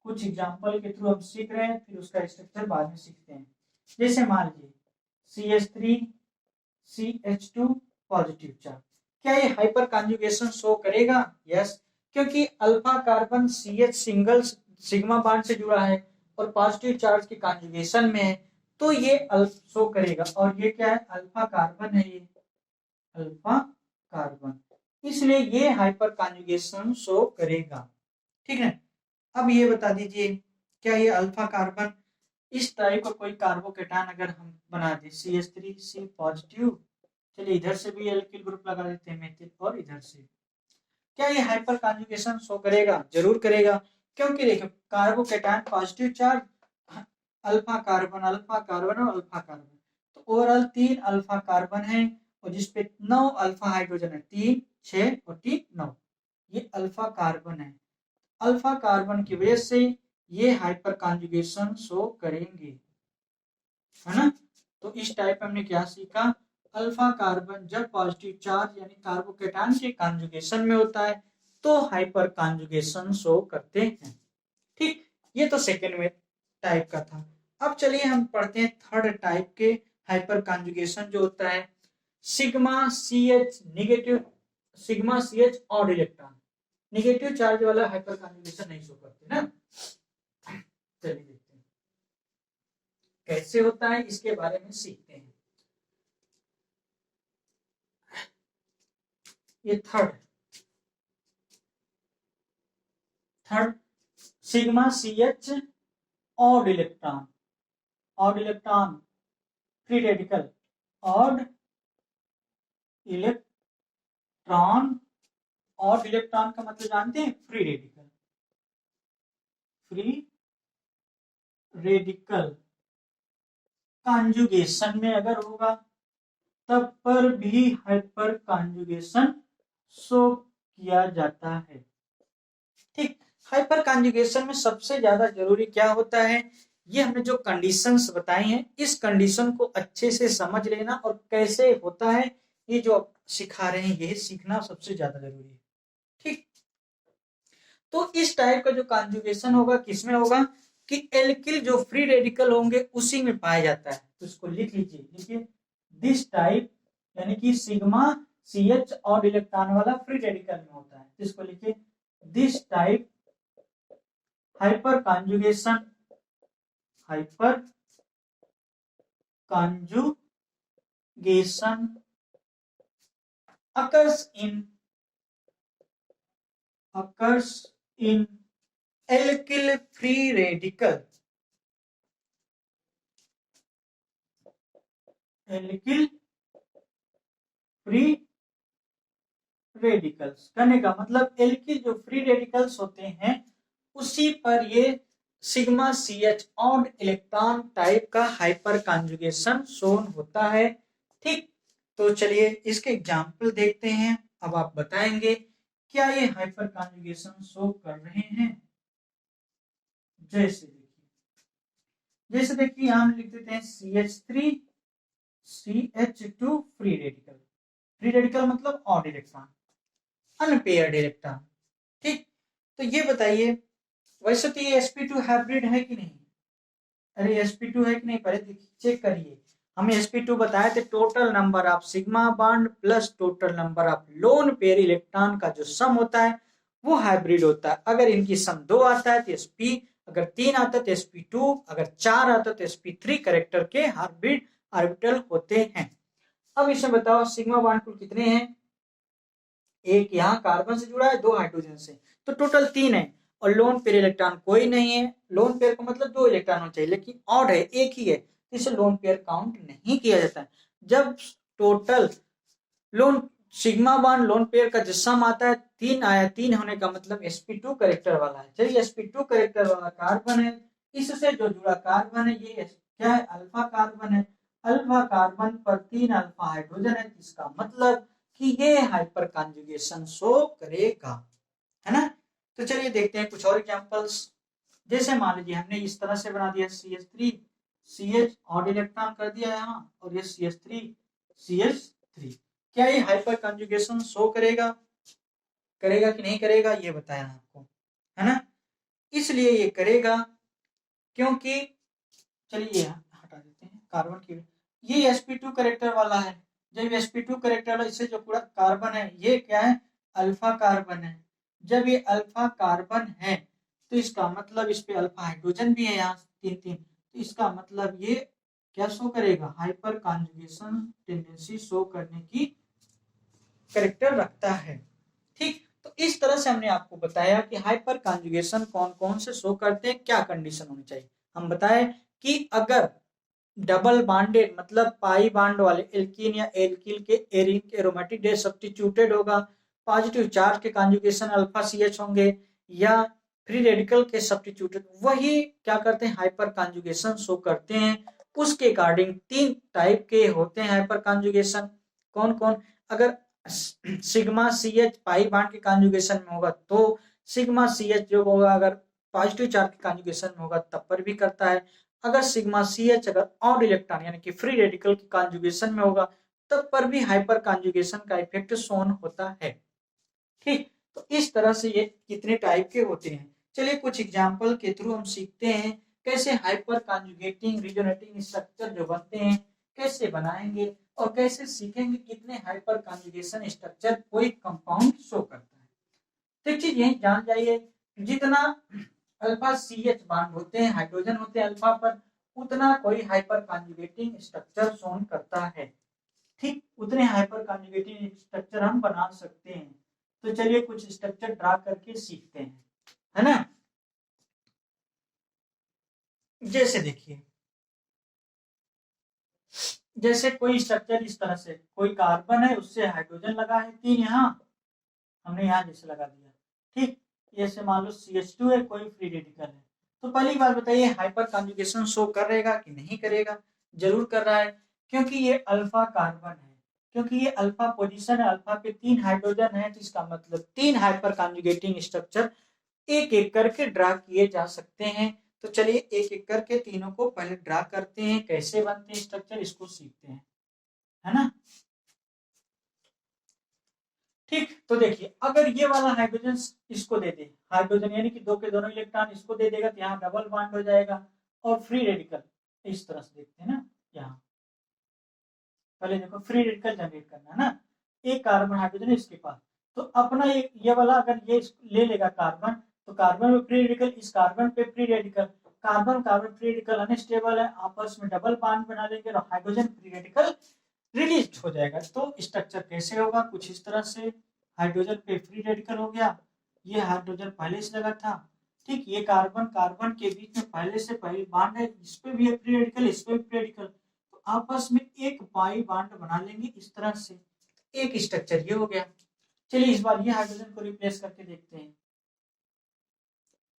कुछ एग्जांपल के थ्रू हम सीख रहे हैं, फिर उसका स्ट्रक्चर बाद में सीखते हैं। जैसे मान लीजिए CH3 CH2 पॉजिटिव चार्ज, क्या ये हाइपर कॉन्जुगेशन शो करेगा? यस, क्योंकि alpha carbon CH single sigma bond से जुड़ा है और पॉजिटिव चार्ज के कॉन्जुगेशन में है, तो ये शो करेगा। और ये क्या है? अल्फा कार्बन है, ये अल्फा कार्बन, इसलिए ये हाइपर कॉन्जुगेशन शो करेगा। ठीक है, अब ये बता दीजिए, क्या ये अल्फा कार्बन इस टाइप का कोई कार्बोकेटान अगर हम बना दें CH3C पॉजिटिव, चलिए इधर से भी एल्किल ग्रुप लगा देते हैं मेथिल, और इधर से, क्या ये हाइपर कॉन्जुगेशन शो करेगा? जरूर करेगा, क्योंकि देखिए कार्बोकेटान पॉजिटिव चार्ज, अल्फा कार्बन और अल्फा कार्बन, तो ओवरऑल 3 अल्फा कार्बन है और जिसपे 9 अल्फा हाइड्रोजन है, 3 6 और 3 9, ये अल्फा कार्बन है। अल्फा कार्बन की वजह से ये हाइपर कॉन्जुगेशन शो करेंगे, है ना? तो इस टाइप हमने क्या सीखा? अल्फा कार्बन जब पॉजिटिव चार्ज यानी कार्बोकेटान के कॉन्जुगेशन में होता है तो हाइपर कॉन्जुगेशन शो करते हैं। ठीक, ये तो सेकेंड में टाइप का था। अब चलिए हम पढ़ते हैं थर्ड टाइप के हाइपर कॉन्जुगेशन, जो होता है sigma C H negative, sigma C H odd electron. Negative charge वाला हाइपर कॉन्जुगेशन नहीं शो करते ना। चलिए देखते हैं कैसे होता है, इसके बारे में सीखते हैं। ये third sigma C H odd electron, odd electron free radical, odd electron, odd electron का मतलब जानते हैं? Free radical, free radical conjugation में अगर होगा तब पर भी हाइपर कॉन्जुगेशन शो किया जाता है। ठीक, हाइपर कॉन्जुगेशन में सबसे ज्यादा जरूरी क्या होता है? ये हमने जो कंडीशंस बताई हैं, इस कंडीशन को अच्छे से समझ लेना और कैसे होता है, ये जो सिखा रहे हैं, ये सीखना सबसे ज्यादा जरूरी है। ठीक, तो इस टाइप का जो कॉन्जुगेशन होगा किसमें होगा कि एल्किल जो फ्री रेडिकल होंगे उसी में पाया जाता है। तो इसको लिख लीजिए, लिखिए दिस टाइप, यानी कि सिग्मा सी एच और इलेक्ट्रॉन वाला फ्री रेडिकल में होता है। इसको लिखिए this type hyper conjugation, hyper conjugation occurs in alkyl free radical, alkyl free radicals कहने का मतलब एल्किल जो फ्री रेडिकल्स होते हैं उसी पर ये sigma C H odd electron type का हाइपर कॉन्जुगेशन शोन होता है। ठीक, तो चलिए इसके एग्जांपल देखते हैं। अब आप बताएंगे क्या ये हाइपर कॉन्जुगेशन शो कर रहे हैं? जैसे देखिए हम लिख देते हैं CH3 CH2 free radical, free radical मतलब ऑड इलेक्ट्रॉन, अनपेयर्ड इलेक्ट्रॉन। ठीक, तो ये बताइए वैसे तो ये sp2 हाइब्रिड है कि नहीं? अरे sp2 है कि नहीं, पहले चेक करिए। हमें sp2 बताए थे total number of sigma bond plus total number of lone pair electron का जो सम होता है वो हाइब्रिड होता है। अगर इनकी सम 2 आता है तो sp, अगर 3 आता है तो sp2, अगर 4 आता है तो sp3 कैरेक्टर के हाइब्रिड ऑर्बिटल होते हैं। अब इसमें बताओ सिग्मा बॉन्ड कुल कितने हैं? एक यहाँ कार्बन से जुड़ा है, 2 हाइड्रोजन से, तो टोटल 3 है। और लोन पेयर इलेक्ट्रॉन कोई नहीं है, लोन पेयर का मतलब 2 इलेक्ट्रॉन होना चाहिए, लेकिन ऑड है, एक ही है, इसे लोन पेयर काउंट नहीं किया जाता है। जब total loan sigma bond lone pair का जो सम आता है 3 आया, 3 होने का मतलब sp2 कैरेक्टर वाला है। चलिए sp2 कैरेक्टर वाला कार्बन है, इससे जो जुड़ा कार्बन है ये क्या है? अल्फा कार्बन है। अल्फा कार्बन पर 3 अल्फा हाइड्रोजन है, इसका मतलब कि ये हाइपर कॉन्जुगेशन शो करेगा, है ना? तो चलिए देखते हैं कुछ और एग्जांपल्स। जैसे मान लीजिए हमने इस तरह से बना दिया CH3 CH ऑड इलेक्ट्रॉन कर दिया यहाँ, और ये CH3 CH3, क्या ये हाइपर कॉन्जुगेशन शो करेगा? करेगा कि नहीं करेगा ये बताया आपको, है ना। इसलिए ये करेगा क्योंकि, चलिए हटा देते हैं कार्बन की, ये sp2 करेक्टर वाला है। जब sp2 करेक्टर वाला, इससे जो पूरा कार्बन है ये क्या है, अल्फा कार्बन है। जब ये अल्फा कार्बन है तो इसका मतलब इस पे अल्फा हाइड्रोजन भी है, यहाँ तीन तीन, तो इसका मतलब ये क्या शो करेगा, हाइपर कॉन्जुगेशन टेंडेंसी शो करने की करेक्टर रखता है। ठीक, तो इस तरह से हमने आपको बताया कि हाइपर कॉन्जुगेशन कौन कौन से शो करते हैं, क्या कंडीशन होनी चाहिए। हम बताए कि अगर डबल बॉन्डेड मतलब पाई बॉन्ड वाले एल्कीन या एल्किल के एरिन के एरोमेटिक डेट सब्स्टिट्यूटेड होगा, पॉजिटिव चार्ज के कॉन्जुगेशन अल्फा सी एच होंगे, या फ्री रेडिकल के सब्स्टिट्यूटेड, वही क्या करते हैं, हाइपर कॉन्जुगेशन शो करते हैं। उसके अकॉर्डिंग तीन टाइप के होते हैं हाइपर कॉन्जुगेशन। कौन कौन, अगर sigma C H pi bond के कॉन्जुगेशन में होगा तो सिग्मा सी एच जो होगा अगर पॉजिटिव चार्ज के कॉन्जुगेशन में होगा तब पर भी करता है। अगर सिग्मा सी एच अगर ऑड इलेक्ट्रॉन यानी कि फ्री रेडिकल की कॉन्जुगेशन में होगा तब पर भी हाइपर कॉन्जुगेशन का इफेक्ट शोन होता है। ठीक, तो इस तरह से ये कितने टाइप के होते हैं। चलिए कुछ एग्जांपल के थ्रू हम सीखते हैं कैसे हाइपर कॉन्जुगेटिंग रिजोनेटिंग स्ट्रक्चर जो बनते हैं कैसे बनाएंगे, और कैसे सीखेंगे कितने हाइपर कॉन्जुगेशन स्ट्रक्चर कोई कंपाउंड शो करता है। तो एक चीज यही जान जाइए, जितना अल्फा सी एच बॉन्ड होते हैं, हाइड्रोजन होते हैं अल्फा पर, उतना कोई हाइपर कॉन्जुगेटिंग स्ट्रक्चर शोन करता है। ठीक, उतने हाइपर कॉन्जुगेटिंग स्ट्रक्चर हम बना सकते हैं। तो चलिए कुछ स्ट्रक्चर ड्रा करके सीखते हैं, है ना। जैसे देखिए, जैसे कोई स्ट्रक्चर इस तरह से, कोई कार्बन है उससे हाइड्रोजन लगा है तीन, यहाँ हमने यहाँ जैसे लगा दिया। ठीक, जैसे मान लो CH2 है, कोई फ्री रेडिकल है। तो पहली बात बताइए हाइपर कॉन्जुगेशन शो करेगा कि नहीं करेगा, जरूर कर रहा है, क्योंकि ये अल्फा कार्बन है, क्योंकि ये अल्फा पोजीशन है, अल्फा पे तीन हाइड्रोजन है, तो इसका मतलब तीन हाइपर कॉन्जुगेटिंग स्ट्रक्चर एक एक करके ड्रा किए जा सकते हैं। तो चलिए एक एक करके तीनों को पहले ड्रा करते हैं, कैसे बनते हैं स्ट्रक्चर इसको सीखते हैं, है ना। ठीक, तो देखिए अगर ये वाला हाइड्रोजन इसको दे दे, हाइड्रोजन यानी कि दो के दोनों इलेक्ट्रॉन इसको दे देगा तो यहाँ डबल बॉन्ड हो जाएगा, और फ्री रेडिकल इस तरह से देखते हैं ना, यहाँ पहले देखो फ्री रेडिकल जनरेट करना है ना, एक कार्बन हाइड्रोजन इसके पास, तो अपना ये वाला अगर ये ले लेगा कार्बन, तो कार्बन में फ्री रेडिकल, इस कार्बन पे free radical, carbon carbon free radical unstable है, आपस में डबल बॉन्ड बना लेंगे और हाइड्रोजन फ्री रेडिकल रिलीज हो जाएगा। तो स्ट्रक्चर कैसे होगा, कुछ इस तरह से, हाइड्रोजन पे फ्री रेडिकल हो गया, ये हाइड्रोजन पहले से लगा था। ठीक, ये कार्बन कार्बन के बीच में पहले से पहले बॉन्ड है, इस पे भी है फ्री रेडिकल, इस पे भी फ्री रेडिकल, तो आपस में एक पाई बॉन्ड बना लेंगे इस तरह से, एक स्ट्रक्चर ये हो गया। चलिए इस बार ये हाइड्रोजन को रिप्लेस करके देखते हैं।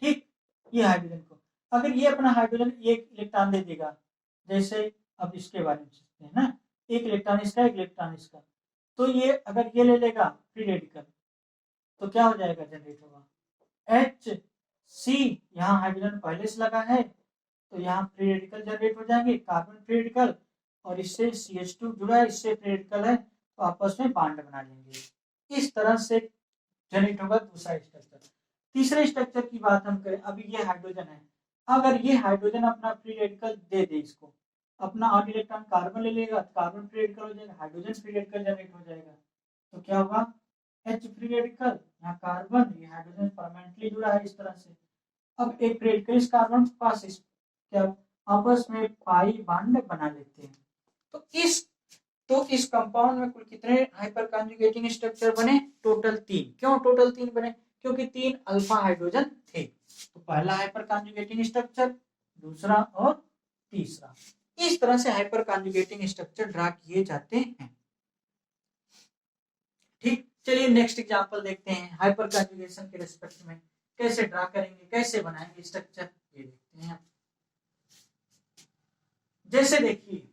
ठीक, ये हाइड्रोजन को, अगर ये अपना हाइड्रोजन एक इलेक्ट्रॉन दे देगा, जैसे अब इसके बारे में सोचते हैं ना, एक इलेक्ट्रॉन इसका एक इलेक्ट्रॉन इसका, तो ये अगर ये ले लेगा फ्री रेडिकल तो क्या हो जाएगा, जनरेट होगा एच सी, यहाँ हाइड्रोजन पहले से लगा है तो यहाँ फ्री रेडिकल जनरेट हो जाएंगे, कार्बन फ्री रेडिकल, और इससे CH2 जुड़ा है, इससे फ्री रेडिकल है, तो आपस में बॉन्ड बना लेंगे, इस तरह से जनरेट होगा दूसरा स्ट्रक्चर। तीसरे स्ट्रक्चर की बात हम करें, अभी ये हाइड्रोजन है, अगर ये हाइड्रोजन अपना फ्री रेडिकल दे दे इसको, अपना ऑड इलेक्ट्रॉन कार्बन ले लेगा, कार्बन फ्री रेडिकल हो जाएगा, हाइड्रोजन फ्री रेडिकल जनरेट हो जाएगा, तो क्या होगा, H फ्री रेडिकल, यहाँ कार्बन, ये हाइड्रोजन परमानेंटली जुड़ा है इस तरह से, अब एक फ्री रेडिकल इस कार्बन के पास क्या आपस में पाई बॉन्ड बना लेते हैं। तो इस कंपाउंड में कुल कितने हाइपर कॉन्जुगेटिंग स्ट्रक्चर बने, टोटल तीन। क्यों टोटल तीन बने, क्योंकि तीन अल्फा हाइड्रोजन थे, तो पहला हाइपर कॉन्जुगेटिंग स्ट्रक्चर, दूसरा और तीसरा, इस तरह से हाइपर कॉन्जुगेटिंग स्ट्रक्चर ड्रा किए जाते हैं। ठीक, चलिए नेक्स्ट एग्जांपल देखते हैं हाइपर कॉन्जुगेशन के रिस्पेक्ट में कैसे ड्रा करेंगे, कैसे बनाएंगे स्ट्रक्चर, ये देखते हैं। जैसे देखिए,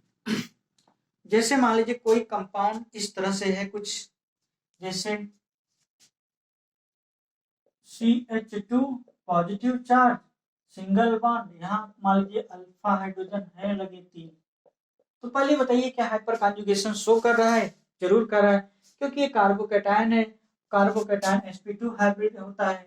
जैसे मान लीजिए कोई कंपाउंड इस तरह से है कुछ, जैसे CH2 positive charge single bond, यहाँ मान लीजिए अल्फा हाइड्रोजन है लगे तीन, तो पहले बताइए क्या हाइपर कॉन्जुगेशन शो कर रहा है, जरूर कर रहा है, क्योंकि ये कार्बोकैटायन है, कार्बोकेटायन sp2 हाइब्रिड होता है।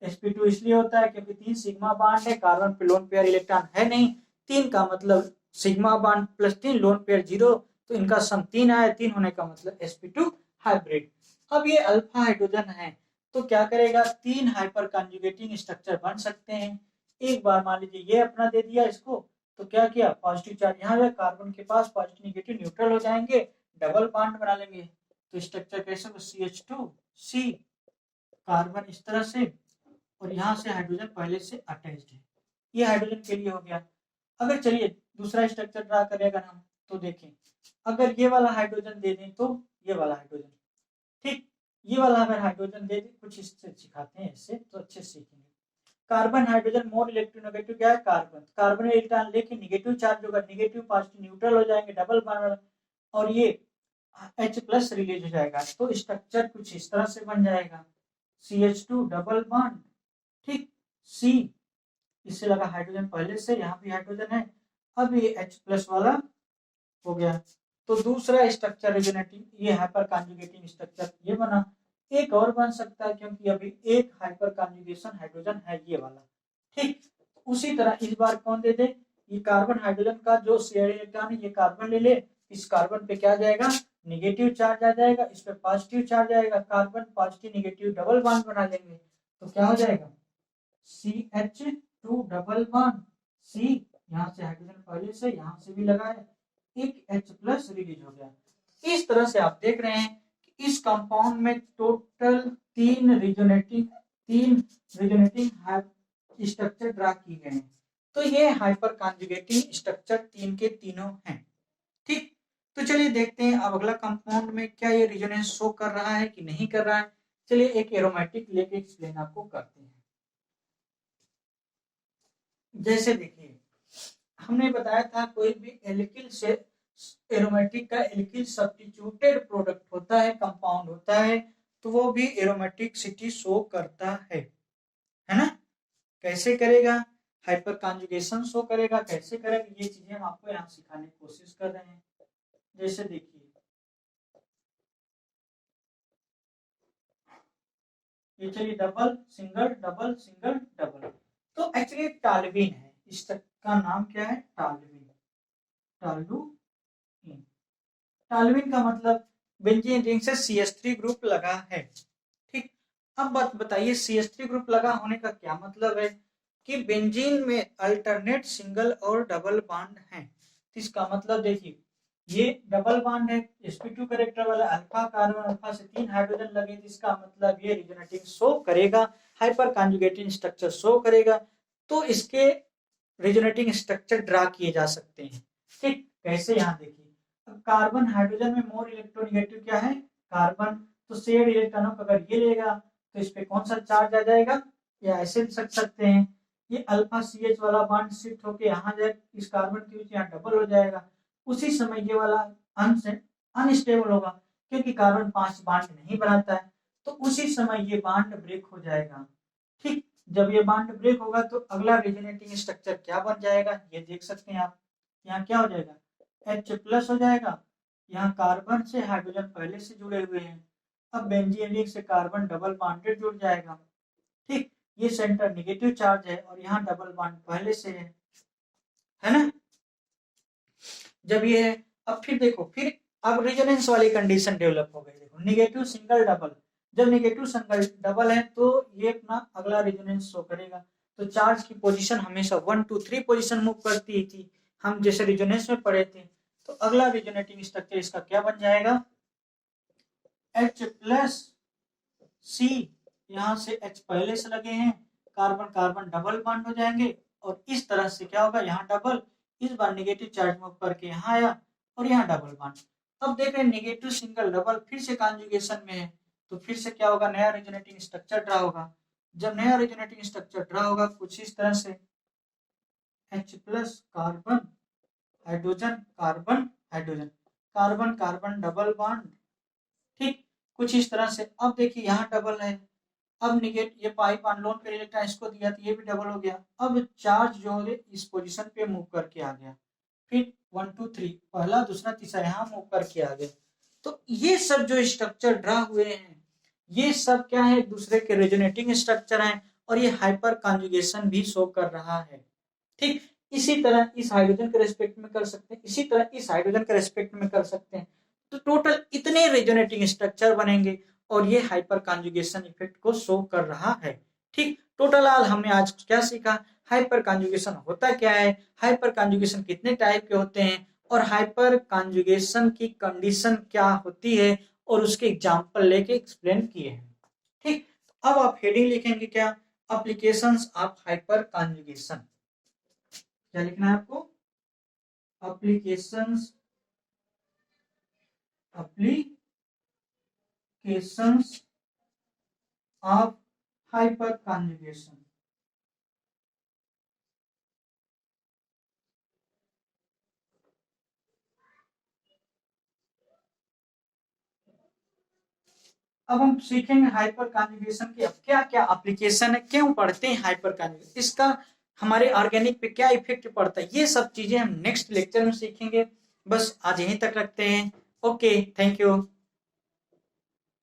sp2 इसलिए होता है क्योंकि 3 सिग्मा बॉन्ड है, कार्बन पे लोन पेयर इलेक्ट्रॉन है नहीं। 3 का मतलब sigma bond plus 3 lone pair 0, तो इनका सम 3 आया। 3 होने का मतलब sp2 हाइब्रिड। अब ये अल्फा हाइड्रोजन है तो क्या करेगा, 3 हाइपर कॉन्जुगेटिंग स्ट्रक्चर बन सकते हैं। एक बार मान लीजिए ये अपना दे दिया इसको, तो क्या किया, पॉजिटिव चार्ज यहाँ कार्बन के पास पॉजिटिव निगेटिव न्यूट्रल हो जाएंगे, डबल बॉन्ड बना लेंगे। तो स्ट्रक्चर कैसे हो, CH2C, कार्बन इस तरह से, और यहाँ से हाइड्रोजन पहले से अटैच्ड है। ये हाइड्रोजन के लिए हो गया। अगर चलिए दूसरा स्ट्रक्चर ड्रा करेगा हम, तो देखें अगर ये वाला हाइड्रोजन दे दें तो ये वाला हाइड्रोजन, ठीक, ये वाला अगर हाइड्रोजन दे दें, कुछ इससे सिखाते हैं इससे तो अच्छे से सीखेंगे। कार्बन हाइड्रोजन मोर इलेक्ट्रोनेगेटिव क्या है, कार्बन, कार्बन इलेक्ट्रॉन लेके निगेटिव चार्ज होगा, निगेटिव पॉजिटिव न्यूट्रल हो जाएंगे, डबल बॉन्ड, और ये H प्लस रिलीज हो जाएगा। तो स्ट्रक्चर कुछ इस तरह से बन जाएगा, CH2 डबल बॉन्ड, ठीक, C, इससे लगा हाइड्रोजन पहले से, यहाँ भी हाइड्रोजन है, अब ये H प्लस वाला हो गया। तो दूसरा स्ट्रक्चर रिजोनेटिंग, ये हाइपर कॉन्जुगेटिंग स्ट्रक्चर ये बना। एक और बन सकता है क्योंकि अभी एक हाइपर कॉन्जुगेशन हाइड्रोजन है ये वाला, ठीक। उसी तरह इस बार कौन दे दे, ये कार्बन हाइड्रोजन का जो शेयर इलेक्ट्रॉन है ये कार्बन ले ले, इस कार्बन पे क्या जाएगा, निगेटिव चार्ज आ जाएगा, इस पे पॉजिटिव चार्ज आएगा, carbon positive negative double bond बना लेंगे, तो क्या हो जाएगा, CH2 डबल बॉन्ड C, यहाँ से हाइड्रोजन पहले से यहाँ से भी लगा है, एक H प्लस रिलीज हो गया। इस तरह से आप देख रहे हैं कि इस कंपाउंड में टोटल 3 रिजोनेटिंग स्ट्रक्चर ड्रा किए गए हैं। तो ये हाइपर कॉन्जुगेटिंग स्ट्रक्चर 3 के तीनों हैं, ठीक। तो चलिए देखते हैं अब अगला कंपाउंड में क्या ये रिजोनेंस शो कर रहा है कि नहीं कर रहा है। चलिए एक एरोमेटिक लेके एक्सप्लेन आपको करते हैं। जैसे देखिए हमने बताया था कोई भी एल्किल से एरोमेटिक का एल्किल सब्स्टिट्यूटेड प्रोडक्ट होता है, कंपाउंड होता है, तो वो भी एरोमेटिसिटी शो करता है ना। कैसे करेगा, हाइपर कॉन्जुगेशन शो करेगा, कैसे करेगा, ये चीजें हम आपको यहाँ सिखाने की कोशिश कर रहे हैं। जैसे देखिए ये चलिए double single double single double, तो एक्चुअली टालविन है, इसका नाम क्या है, टालविन, टालुइन। टालविन का मतलब बेंजीन रिंग से CH3 ग्रुप लगा है, ठीक। अब बात बताइए CH3 ग्रुप लगा होने का क्या मतलब है, कि बेंजीन में अल्टरनेट सिंगल और डबल बॉन्ड है। इसका मतलब देखिए ये डबल बॉन्ड है, sp2 कैरेक्टर वाला अल्फा कार्बन, अल्फा से 3 हाइड्रोजन लगे, जिसका मतलब ये रिजोनेटिंग शो करेगा, हाइपर कॉन्जुगेटिंग स्ट्रक्चर शो करेगा। तो इसके रिजोनेटिंग स्ट्रक्चर ड्रा किए जा सकते हैं, ठीक। कैसे, यहाँ देखिए अब कार्बन हाइड्रोजन में मोर इलेक्ट्रोनेगेटिव क्या है, कार्बन, तो शेयर्ड इलेक्ट्रॉनों को अगर ये लेगा तो इस पे कौन सा चार्ज आ जाएगा, या ऐसे भी सकते हैं, ये अल्फा CH वाला बॉन्ड शिफ्ट होके यहाँ जाए, इस कार्बन के बीच यहाँ डबल हो जाएगा। उसी समय ये वाला अनस्टेबल होगा क्योंकि कार्बन 5 बॉन्ड नहीं बनाता है, तो उसी समय ये बॉन्ड ब्रेक हो जाएगा, ठीक। जब ये बॉन्ड ब्रेक होगा तो अगला रिजोनेटिंग स्ट्रक्चर क्या बन जाएगा, ये देख सकते हैं आप, यहाँ क्या हो जाएगा, H प्लस हो जाएगा, यहाँ कार्बन से हाइड्रोजन पहले से जुड़े हुए हैं, अब बेंजीन रिंग से कार्बन डबल बॉन्डेड जुड़ जाएगा, ठीक। ये सेंटर निगेटिव चार्ज है और यहाँ डबल बॉन्ड पहले से है ना। जब ये है, अब फिर देखो, फिर अब रेजोनेंस वाली कंडीशन डेवलप हो गई, देखो निगेटिव सिंगल डबल, जब निगेटिव सिंगल डबल है तो ये अपना अगला रेजोनेंस शो करेगा। तो चार्ज की पोजीशन हमेशा 1 2 3 पोजीशन मूव करती थी, हम जैसे रेजोनेंस में पढ़े थे। तो अगला रेजोनेटिंग स्ट्रक्चर इसका क्या बन जाएगा, H प्लस C, यहाँ से H पहले से लगे हैं, कार्बन कार्बन डबल बॉन्ड हो जाएंगे, और इस तरह से क्या होगा, यहाँ डबल, इस बार निगेटिव चार्ज मूव करके यहाँ आया और यहाँ डबल बॉन्ड। अब देख रहे हैं निगेटिव सिंगल डबल फिर से कॉन्जुगेशन में है, तो फिर से क्या होगा, नया रेजोनेटिंग स्ट्रक्चर ड्रा होगा। जब नया रेजोनेटिंग स्ट्रक्चर ड्रा होगा कुछ इस तरह से, H plus carbon hydrogen carbon hydrogen, carbon carbon double bond, ठीक, कुछ इस तरह से। अब देखिए यहाँ डबल है, अब निगेट ये पाई बॉन्ड लोन पे इलेक्ट्रॉन इसको दिया तो ये भी डबल हो गया। अब चार्ज जो है इस पोजीशन पे मूव करके आ गया, फिर 1 2 3 पहला दूसरा तीसरा यहाँ मूव करके आ गया। तो ये सब जो स्ट्रक्चर ड्रा हुए हैं ये सब क्या है, एक दूसरे के रेजोनेटिंग स्ट्रक्चर है, और ये हाइपर कॉन्जुगेशन भी शो कर रहा है। ठीक, इसी तरह इस हाइड्रोजन के रेस्पेक्ट में कर सकते हैं, इसी तरह इस हाइड्रोजन के रेस्पेक्ट में कर सकते हैं। तो टोटल इतने रेजोनेटिंग स्ट्रक्चर बनेंगे, और ये हाइपर कॉन्जुगेशन इफेक्ट को शो कर रहा है। ठीक, टोटल ऑल हमने आज क्या सीखा, हाइपर कॉन्जुगेशन होता क्या है, हाइपर कॉन्जुगेशन कितने टाइप के होते हैं, और हाइपर कॉन्जुगेशन की कंडीशन क्या होती है, और उसके एग्जाम्पल लेके एक्सप्लेन किए हैं। ठीक, अब आप हेडिंग लिखेंगे क्या, एप्लीकेशंस ऑफ हाइपर कॉन्जुगेशन। क्या लिखना है आपको, applications, applications of hyper conjugation. अब हम सीखेंगे हाइपर कॉन्जुगेशन की अब क्या क्या एप्लीकेशन है, क्यों पढ़ते हैं हाइपर कॉन्जुगेशन, इसका हमारे ऑर्गेनिक पे क्या इफेक्ट पड़ता है, ये सब चीजें हम नेक्स्ट लेक्चर में सीखेंगे। बस आज यहीं तक रखते हैं। Okay, thank you.